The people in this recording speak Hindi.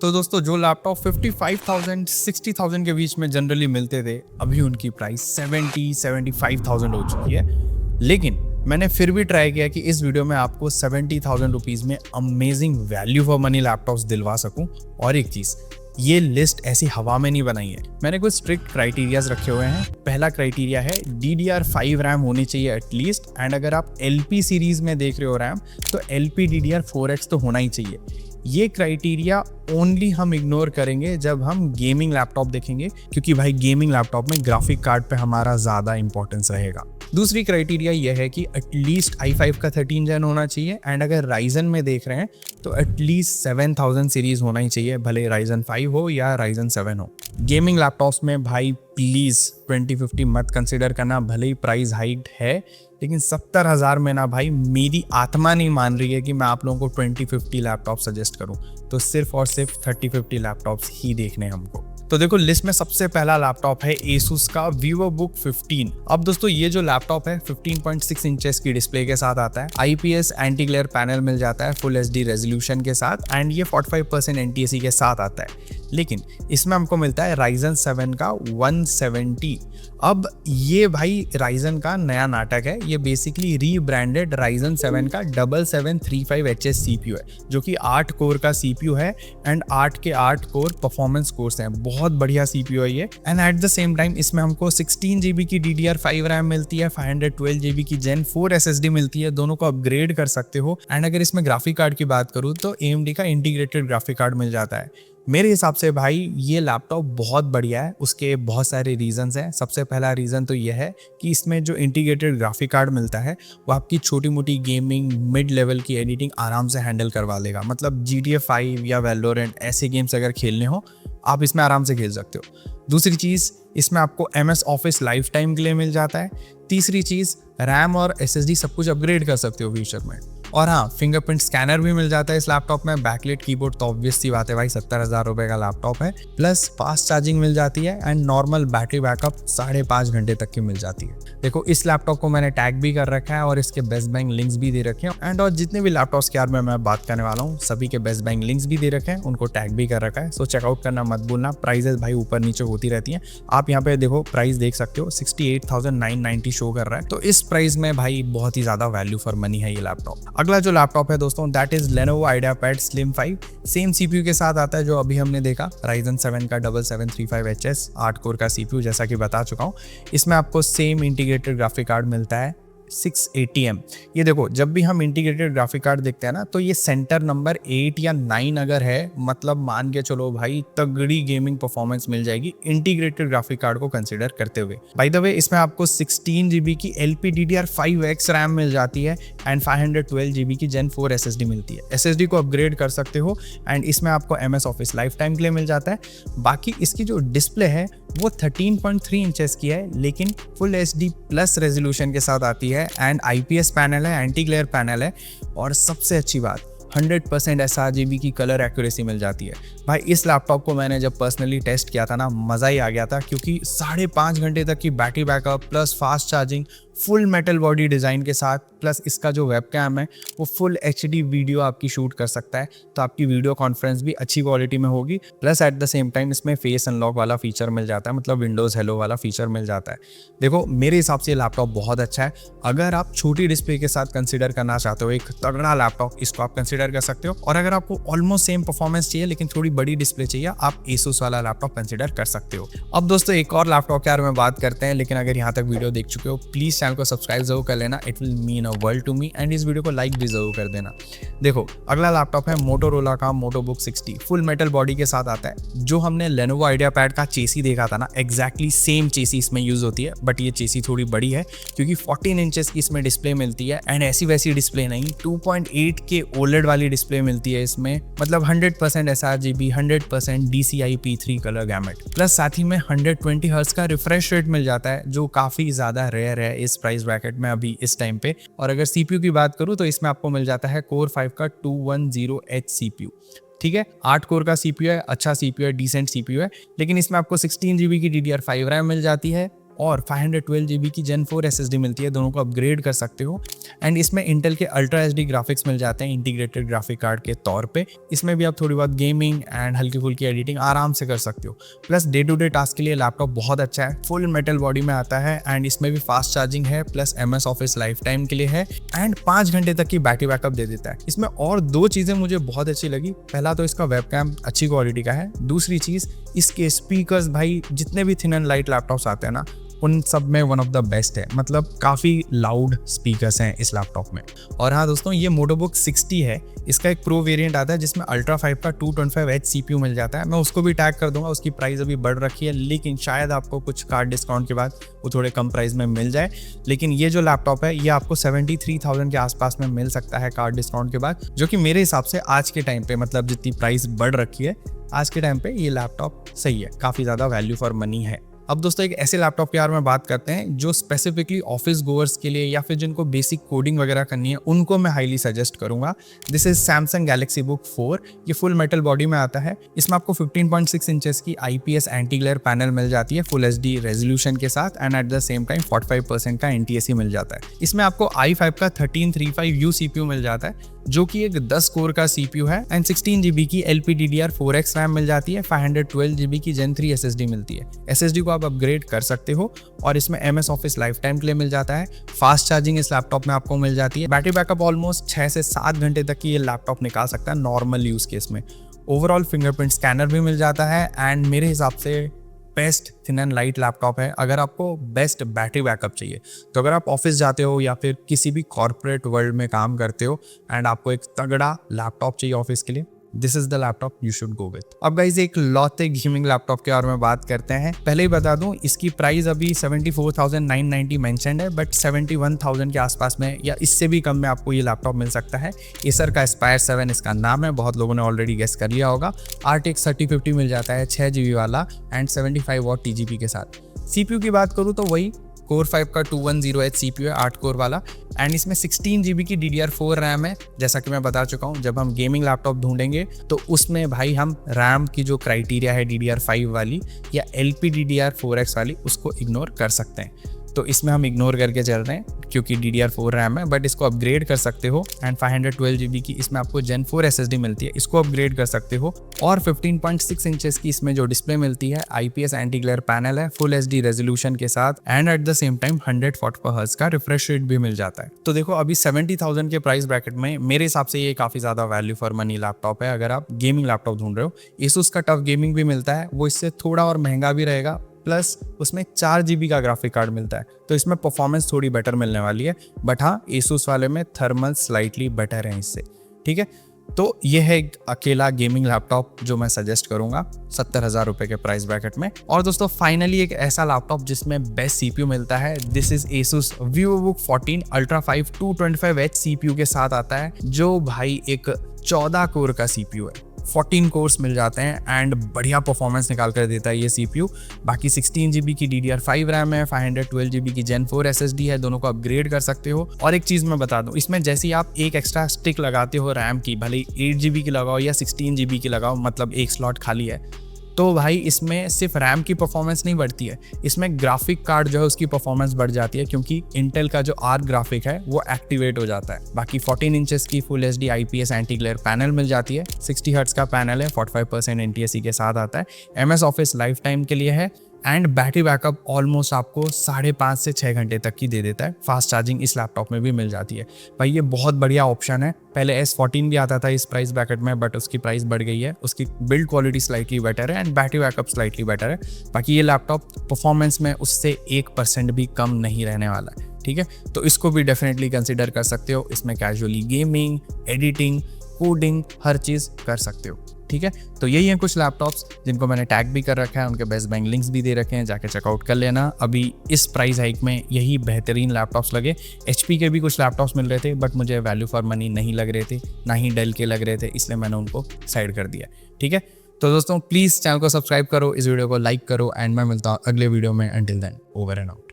तो दोस्तों जो लैपटॉप 55,000 60,000 के बीच में जनरली मिलते थे, अभी उनकी प्राइस 75,000 हो चुकी है। लेकिन मैंने फिर भी ट्राई किया कि इस वीडियो में आपको 70,000 रुपीज़ में amazing value for money laptops दिलवा सकूं। और एक चीज़, ये लिस्ट ऐसी हवा में नहीं बनाई है, मैंने कुछ स्ट्रिक्ट क्राइटेरियाज रखे हुए हैं। पहला क्राइटेरिया है DDR5 रैम होनी चाहिए एटलीस्ट, एंड अगर आप LP सीरीज में देख रहे हो रैम तो LP DDR4X तो होना ही चाहिए। ये क्राइटेरिया ओनली हम इग्नोर करेंगे जब हम गेमिंग लैपटॉप देखेंगे, क्योंकि भाई गेमिंग लैपटॉप में ग्राफिक कार्ड पे हमारा ज़्यादा इंपॉर्टेंस रहेगा। दूसरी क्राइटेरिया यह है कि एटलीस्ट i5 का 13 जेन होना चाहिए, एंड अगर राइजन में देख रहे हैं तो एटलीस्ट 7000 सीरीज होना ही चाहिए, भले राइजन 5 हो या राइजन 7 हो। गेमिंग लैपटॉप्स में भाई प्लीज़ 2050 मत कंसिडर करना, भले ही प्राइस हाइक है, लेकिन 70,000 में ना भाई मेरी आत्मा नहीं मान रही है कि मैं आप लोगों को 2050 लैपटॉप सजेस्ट करूं, तो सिर्फ और सिर्फ 3050 लैपटॉप्स ही देखने हमको। तो देखो लिस्ट में सबसे पहला लैपटॉप है Asus का VivoBook 15। अब दोस्तों ये जो लैपटॉप है 15.6 इंचेस की डिस्प्ले के साथ आता है, IPS एंटी ग्लेयर पैनल मिल जाता है फुल HD रेजोल्यूशन के साथ, एंड ये 45% NTSC के साथ आता है। लेकिन इसमें हमको मिलता है Ryzen 7 का 170। अब ये भाई Ryzen का नया नाटक है, ये बेसिकली रीब्रांडेड Ryzen 7 का 7735HS CPU है, जो कि 8 कोर का CPU है, एंड 8 के 8 कोर परफॉर्मेंस कोर्स हैं। बहुत बढ़िया CPU है ये, and at the same time इसमें हमको 16 GB की DDR5 रैम मिलती है, 512 GB की Gen 4 SSD मिलती है, दोनों को अपग्रेड कर सकते हो। एंड अगर इसमें ग्राफिक कार्ड की बात करूँ तो AMD का इंटीग्रेटेड ग्राफिक कार्ड मिल जाता है। मेरे हिसाब से भाई ये लैपटॉप बहुत बढ़िया है, उसके बहुत सारे रीजंस हैं। सबसे पहला रीज़न तो यह है कि इसमें जो इंटीग्रेटेड ग्राफिक कार्ड मिलता है वो आपकी छोटी मोटी गेमिंग मिड लेवल की एडिटिंग आराम से हैंडल करवा लेगा। मतलब GTA 5 या Valorant ऐसे गेम्स अगर खेलने हो आप इसमें आराम से खेल सकते हो। दूसरी चीज़, इसमें आपको MS ऑफिस लाइफ टाइम के लिए मिल जाता है। तीसरी चीज़, रैम और SSD सब कुछ अपग्रेड कर सकते हो फ्यूचर में। और हाँ, फिंगरप्रिंट स्कैनर भी मिल जाता है इस लैपटॉप में। बैकलाइट कीबोर्ड तो ऑब्वियस सी बात है भाई, 70,000 रुपये का लैपटॉप है। प्लस फास्ट चार्जिंग मिल जाती है, एंड नॉर्मल बैटरी बैकअप 5.5 घंटे तक की मिल जाती है। देखो इस लैपटॉप को मैंने टैग भी कर रखा है और इसके बेस्ट बाइंग लिंक्स भी दे रखे हैं, एंड और जितने भी लैपटॉप्स के बारे में मैं बात करने वाला हूँ सभी के बेस्ट बाइंग लिंक्स भी दे रखे हैं, उनको टैग भी कर रखा है। सो चेकआउट करना मत भूलना। प्राइजेस भाई ऊपर नीचे होती रहती हैं, आप यहाँ पे देखो प्राइस देख सकते हो, 68,990 शो कर रहा है। तो इस प्राइस में भाई बहुत ही ज़्यादा वैल्यू फॉर मनी है ये लैपटॉप। अगला जो लैपटॉप है दोस्तों that is Lenovo IdeaPad Slim 5। Same CPU के साथ आता है जो अभी हमने देखा, Ryzen 7 का 7735HS 8 कोर का CPU, जैसा कि बता चुका हूँ। इसमें आपको सेम इंटीग्रेटेड ग्राफिक कार्ड मिलता है 680M। ये देखो जब भी हम इंटीग्रेटेड ग्राफिक कार्ड देखते हैं ना, तो ये सेंटर नंबर 8 या 9 अगर है, मतलब मान के चलो भाई तगड़ी गेमिंग परफॉर्मेंस मिल जाएगी इंटीग्रेटेड ग्राफिक कार्ड को कंसीडर करते हुए। बाय द वे इसमें आपको 16 GB की LP DDR5X रैम मिल जाती है, एंड 512 GB की Gen 4 SSD मिलती है। SSD को अपग्रेड कर सकते हो, एंड इसमें आपको MS ऑफिस लाइफ टाइम के लिए मिल जाता है। बाकी इसकी जो डिस्प्ले है वो 13.3 इंचेस की है, लेकिन फुल HD प्लस रेजोल्यूशन के साथ आती है, एंड IPS पैनल है, एंटी ग्लेयर पैनल है, और सबसे अच्छी बात 100% sRGB की कलर एक्यूरेसी मिल जाती है। भाई इस लैपटॉप को मैंने जब पर्सनली टेस्ट किया था ना, मज़ा ही आ गया था, क्योंकि 5.5 घंटे तक की battery backup plus fast charging, full metal body design के साथ, प्लस इसका जो वेबकैम है वो फुल HD वीडियो आपकी शूट कर सकता है, तो आपकी वीडियो कॉन्फ्रेंस भी अच्छी क्वालिटी में होगी। Plus at the same time इसमें फेस अनलॉक वाला फीचर मिल जाता है, मतलब विंडोज़ हेलो वाला फीचर मिल जाता है। देखो मेरे हिसाब से ये लैपटॉप बहुत अच्छा है। अगर आप छोटी डिस्प्ले के साथ कंसिडर करना चाहते हो एक तगड़ा लैपटॉप, इसको आप कंसिडर कर सकते हो। और अगर आपको ऑलमोस्ट सेम परफॉर्मेंस चाहिए लेकिन थोड़ी बड़ी डिस्प्ले चाहिए, आप Asus वाला लैपटॉप कंसिडर कर सकते हो। अब दोस्तों एक और लैपटॉप के बारे में बात करते हैं, लेकिन अगर यहाँ तक वीडियो देख चुके हो प्लीज़ चैनल को सब्सक्राइब जरूर कर लेना, it will mean a world to me, and इस वीडियो को लाइक भी जरूर कर देना। देखो अगला लैपटॉप है Motorola का MotoBook 60। फुल मेटल बॉडी के साथ आता है। जो हमने Lenovo IdeaPad का चेसी देखा था ना, एग्जैक्टली सेम चेसी इसमें यूज होती है, बट ये चेसी थोड़ी बड़ी है क्योंकि 14 इंचेस की इसमें डिस्प्ले मिलती है, एंड ऐसी वैसी डिस्प्ले नहीं, 2.8 के OLED वाली डिस्प्ले मिलती है इसमें। मतलब 100% sRGB, 100% DCI P3 colour gamete, plus साथ ही में 120 हर्ट्ज का रिफ्रेश रेट मिल जाता है, जो काफ़ी ज़्यादा रेयर है इस प्राइस ब्रैकेट में अभी इस टाइम पे। और अगर CPU की बात करूँ तो इसमें आपको मिल जाता है Core 5 का 210H CPU। ठीक है, 8 कोर का CPU है, अच्छा CPU है, डिसेंट CPU है, लेकिन इसमें आपको 16 GB की DDR5 रैम मिल जाती है, और 512 GB की Gen 4 SSD मिलती है, दोनों को अपग्रेड कर सकते हो। एंड इसमें इंटेल के अल्ट्रा HD ग्राफिक्स मिल जाते हैं इंटीग्रेटेड ग्राफिक कार्ड के तौर पे। इसमें भी आप थोड़ी बहुत गेमिंग एंड हल्की फुल्की एडिटिंग आराम से कर सकते हो। Plus day to day task के लिए लैपटॉप बहुत अच्छा है, फुल मेटल बॉडी में आता है एंड इसमें भी फास्ट चार्जिंग है, plus MS office life time के लिए है एंड 5 घंटे तक की बैटरी बैकअप दे देता है। इसमें और 2 चीज़ें मुझे बहुत अच्छी लगी। पहला तो इसका वेबकैम अच्छी क्वालिटी का है, दूसरी चीज़ इसके स्पीकर्स भाई जितने भी थिन एंड लाइट लैपटॉप्स आते हैं ना उन सब में वन ऑफ द बेस्ट है, मतलब काफ़ी लाउड स्पीकर्स हैं इस लैपटॉप में। और हाँ दोस्तों, ये मोटोबुक 60 है, इसका एक प्रो वेरिएंट आता है जिसमें अल्ट्रा 5 का 225H CPU मिल जाता है। मैं उसको भी टैग कर दूंगा, उसकी प्राइस अभी बढ़ रखी है लेकिन शायद आपको कुछ कार्ड डिस्काउंट के बाद वो थोड़े कम प्राइस में मिल जाए। लेकिन ये जो लैपटॉप है ये आपको 73,000 के आसपास में मिल सकता है कार्ड डिस्काउंट के बाद, जो कि मेरे हिसाब से आज के टाइम पे, मतलब जितनी प्राइस बढ़ रखी है आज के टाइम पे, ये लैपटॉप सही है, काफ़ी ज़्यादा वैल्यू फॉर मनी है। अब दोस्तों एक ऐसे लैपटॉप के बारे में बात करते हैं जो स्पेसिफिकली ऑफिस गोअर्स के लिए या फिर जिनको बेसिक कोडिंग वगैरह करनी है उनको मैं हाईली सजेस्ट करूंगा। This is Samsung Galaxy book 4। ये फुल मेटल बॉडी में आता है। इसमें आपको 15.6 इंचेस की IPS एंटी ग्लेयर पैनल मिल जाती है फुल HD रेजोल्यूशन के साथ and at the same time 45% का NTSC मिल जाता है। इसमें आपको i5 का 1335U CPU मिल जाता है जो कि एक 10 कोर का CPU है एंड 16 GB की LPDDR4X रैम मिल जाती है। 512 GB की Gen 3 SSD मिलती है। SSD को आप अपग्रेड कर सकते हो और इसमें MS ऑफिस लाइफ टाइम के लिए मिल जाता है। फास्ट चार्जिंग इस लैपटॉप में आपको मिल जाती है। बैटरी बैकअप ऑलमोस्ट 6 से 7 घंटे तक की ये लैपटॉप निकाल सकता है नॉर्मल यूज केस में। ओवरऑल फिंगरप्रिंट स्कैनर भी मिल जाता है एंड मेरे हिसाब से best thin and light laptop है। अगर आपको बेस्ट बैटरी बैकअप चाहिए तो अगर आप ऑफिस जाते हो या फिर किसी भी कॉर्पोरेट वर्ल्ड में काम करते हो एंड आपको एक तगड़ा लैपटॉप चाहिए ऑफिस के लिए, this is the laptop you should go with. अब गाइज एक लौते गेमिंग लैपटॉप के बारे में बात करते हैं। पहले ही बता दूं इसकी प्राइस अभी 74,990 मेंशन्ड है, बट 71,000 के आसपास में या इससे भी कम में आपको ये लैपटॉप मिल सकता है। एसर का Aspire 7 इसका नाम है, बहुत लोगों ने ऑलरेडी गेस कर लिया होगा। RTX 3050 मिल जाता है 6 GB वाला एंड 75 वॉट TGP के साथ। CPU की बात करूँ तो वही Core 5 का 210H CPU है 8 कोर वाला एंड इसमें 16 GB की DDR4 रैम है। जैसा कि मैं बता चुका हूँ, जब हम गेमिंग लैपटॉप ढूंढेंगे तो उसमें भाई हम रैम की जो क्राइटेरिया है DDR5 वाली या LPDDR4X वाली उसको इग्नोर कर सकते हैं। तो इसमें हम इग्नोर करके चल रहे हैं क्योंकि DDR4 रैम है, बट इसको अपग्रेड कर सकते हो एंड 512 GB की इसमें आपको Gen 4 SSD मिलती है, इसको अपग्रेड कर सकते हो। और 15.6 इंचेस की इसमें जो डिस्प्ले मिलती है, IPS एंटी ग्लेयर पैनल है फुल HD रेजोल्यूशन के साथ and at the same time 140 hertz का रिफ्रेश रेट भी मिल जाता है। तो देखो अभी 70,000 के प्राइस ब्रैकेट में मेरे हिसाब से ये काफी ज्यादा वैल्यू फॉर मनी लैपटॉप है अगर आप गेमिंग लैपटॉप ढूंढ रहे हो। Asus का टफ गेमिंग भी मिलता है, वो इससे थोड़ा और महंगा भी रहेगा, प्लस उसमें 4 GB का ग्राफिक कार्ड मिलता है, तो इसमें परफॉर्मेंस थोड़ी बेटर मिलने वाली है। बट हाँ, Asus वाले में थर्मल स्लाइटली बेटर है इससे, ठीक है। तो ये है एक अकेला गेमिंग लैपटॉप जो मैं सजेस्ट करूंगा 70,000 रुपए के प्राइस ब्रैकेट में। और दोस्तों फाइनली एक ऐसा लैपटॉप जिसमें बेस्ट CPU मिलता है, this is Asus VivoBook 14 Ultra 5 225H CPU के साथ आता है, जो भाई एक 14 कोर का CPU है। 14 कोर्स मिल जाते हैं एंड बढ़िया परफॉर्मेंस निकाल कर देता है ये CPU। बाकी 16 GB की DDR5 रैम है, 512 GB की Gen 4 SSD है, दोनों को अपग्रेड कर सकते हो। और एक चीज़ मैं बता दूं, इसमें जैसे ही आप एक एक्स्ट्रा स्टिक लगाते हो रैम की, भले 8 GB की लगाओ या 16 GB की लगाओ, मतलब एक स्लॉट खाली है, तो भाई इसमें सिर्फ रैम की परफॉर्मेंस नहीं बढ़ती है, इसमें ग्राफिक कार्ड जो है उसकी परफॉर्मेंस बढ़ जाती है क्योंकि इंटेल का जो आर्क ग्राफिक है वो एक्टिवेट हो जाता है। बाकी 14 इंचेस की full HD IPS anti glare panel मिल जाती है, 60 हर्ट्ज का पैनल है, 45% NTSC के साथ आता है, MS ऑफिस लाइफ टाइम के लिए है एंड बैटरी बैकअप ऑलमोस्ट आपको 5.5 से 6 घंटे तक की दे देता है। फास्ट चार्जिंग इस लैपटॉप में भी मिल जाती है। भाई ये बहुत बढ़िया ऑप्शन है। पहले S14 भी आता था इस प्राइस ब्रैकेट में, बट उसकी प्राइस बढ़ गई है, उसकी बिल्ड क्वालिटी स्लाइटली बेटर है and battery backup slightly better है। बाकी ये लैपटॉप परफॉर्मेंस में उससे 1% भी कम नहीं रहने वाला है, ठीक है। तो इसको भी डेफिनेटली कंसिडर कर सकते हो। इसमें कैजुअली गेमिंग, एडिटिंग, कोडिंग हर चीज़ कर सकते हो, ठीक है। तो यही हैं कुछ लैपटॉप्स जिनको मैंने टैग भी कर रखा है, उनके बेस्ट बाइंग लिंक्स भी दे रखे हैं, जाके चेकआउट कर लेना। अभी इस प्राइस हाइक में यही बेहतरीन लैपटॉप्स लगे। HP के भी कुछ लैपटॉप्स मिल रहे थे बट मुझे वैल्यू फॉर मनी नहीं लग रहे थे, ना ही डेल के लग रहे थे, इसलिए मैंने उनको साइड कर दिया, ठीक है। तो दोस्तों प्लीज़ चैनल को सब्सक्राइब करो, इस वीडियो को लाइक करो एंड मैं मिलता हूँ अगले वीडियो में। Until then, over and out.